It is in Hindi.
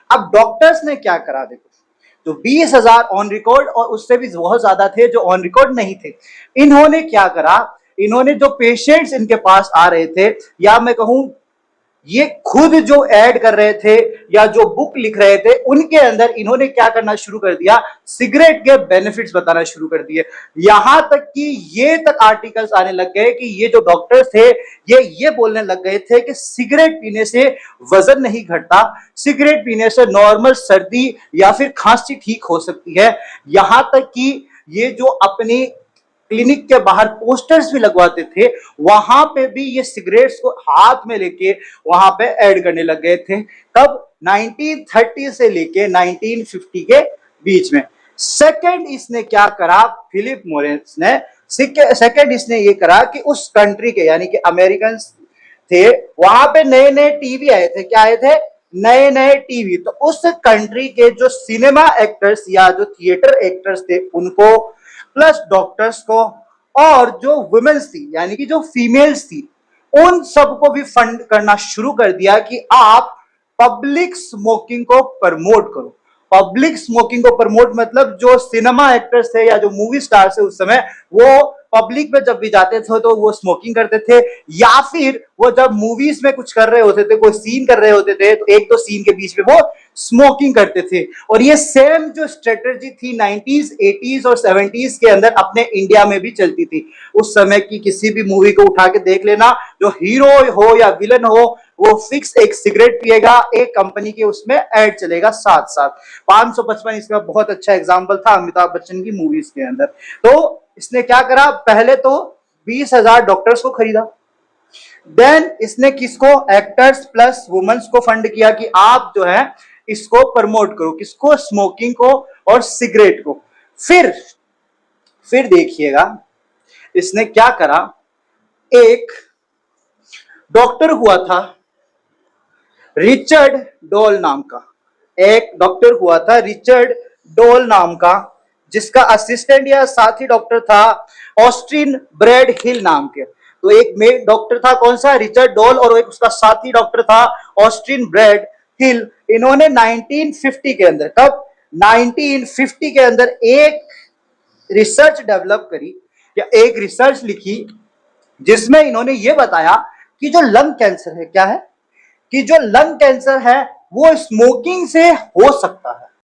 अब डॉक्टर्स ने क्या करा, देखो, तो 20,000 ऑन रिकॉर्ड और उससे भी बहुत ज्यादा थे जो ऑन रिकॉर्ड नहीं थे। इन्होंने क्या करा, इन्होंने जो पेशेंट्स इनके पास आ रहे थे, या मैं कहूं ये खुद जो ऐड कर रहे थे या जो बुक लिख रहे थे, उनके अंदर इन्होंने क्या करना शुरू कर दिया, सिगरेट के बेनिफिट्स बताना शुरू कर दिए। यहां तक कि ये तक आर्टिकल्स आने लग गए कि ये जो डॉक्टर्स थे ये बोलने लग गए थे कि सिगरेट पीने से वजन नहीं घटता, सिगरेट पीने से नॉर्मल सर्दी या फिर खांसी ठीक हो सकती है। यहां तक कि ये जो अपनी क्लिनिक के बाहर पोस्टर्स भी लगवाते थे, वहां पे भी ये सिगरेट्स को हाथ में लेके वहां पे ऐड करने लग गए थे। कब? 1930 से लेके 1950 के बीच में। सेकंड इसने क्या करा, फिलिप मोरेस ने सेकंड इसने ये करा कि उस कंट्री के यानी कि अमेरिकन थे, वहां पे नए नए टीवी आए थे। क्या आए थे? नए नए टीवी। तो उस कंट्री के जो सिनेमा एक्टर्स या जो थिएटर एक्टर्स थे उनको, प्लस डॉक्टर्स को, और जो वुमेन्स थी यानी कि जो फीमेल्स थी, उन सबको भी फंड करना शुरू कर दिया कि आप पब्लिक स्मोकिंग को प्रमोट करो। पब्लिक स्मोकिंग को प्रमोट मतलब जो सिनेमा एक्टर्स थे या जो मूवी स्टार्स थे उस समय, वो पब्लिक में जब भी जाते थे तो वो स्मोकिंग करते थे, या फिर वो जब मूवीज में कुछ कर रहे होते थे, कोई सीन कर रहे होते थे, तो एक दो सीन के बीच में वो स्मोकिंग करते थे। और ये सेम जो स्ट्रेटजी थी 90s, 80s और 70s के अंदर अपने इंडिया में भी चलती थी। उस समय की किसी भी मूवी को उठा के देख लेना, जो हीरो हो या विलन हो, वो फिक्स एक सिगरेट पिएगा, एक कंपनी के उसमें ऐड चलेगा साथ साथ। 555 इसका बहुत अच्छा एग्जांपल था अमिताभ बच्चन की मूवीज के अंदर। तो इसने क्या करा, पहले तो 20,000 डॉक्टर्स को खरीदा, देन इसने किसको, एक्टर्स प्लस वुमेन्स को फंड किया कि आप जो है इसको प्रमोट करो, किसको, स्मोकिंग को और सिगरेट को। फिर देखिएगा इसने क्या करा, एक डॉक्टर हुआ था रिचर्ड डोल नाम का, एक डॉक्टर हुआ था रिचर्ड डोल नाम का, जिसका असिस्टेंट या साथी डॉक्टर था ऑस्टिन ब्रैड हिल नाम के। तो एक मेन डॉक्टर था कौन सा, रिचर्ड डोल, और एक उसका साथी डॉक्टर था ऑस्टिन ब्रैड हिल। इन्होंने 1950 के अंदर, कब, 1950 के अंदर एक रिसर्च डेवलप करी या एक रिसर्च लिखी, जिसमें इन्होंने ये बताया कि जो लंग कैंसर है, क्या है, कि जो लंग कैंसर है वो स्मोकिंग से हो सकता है।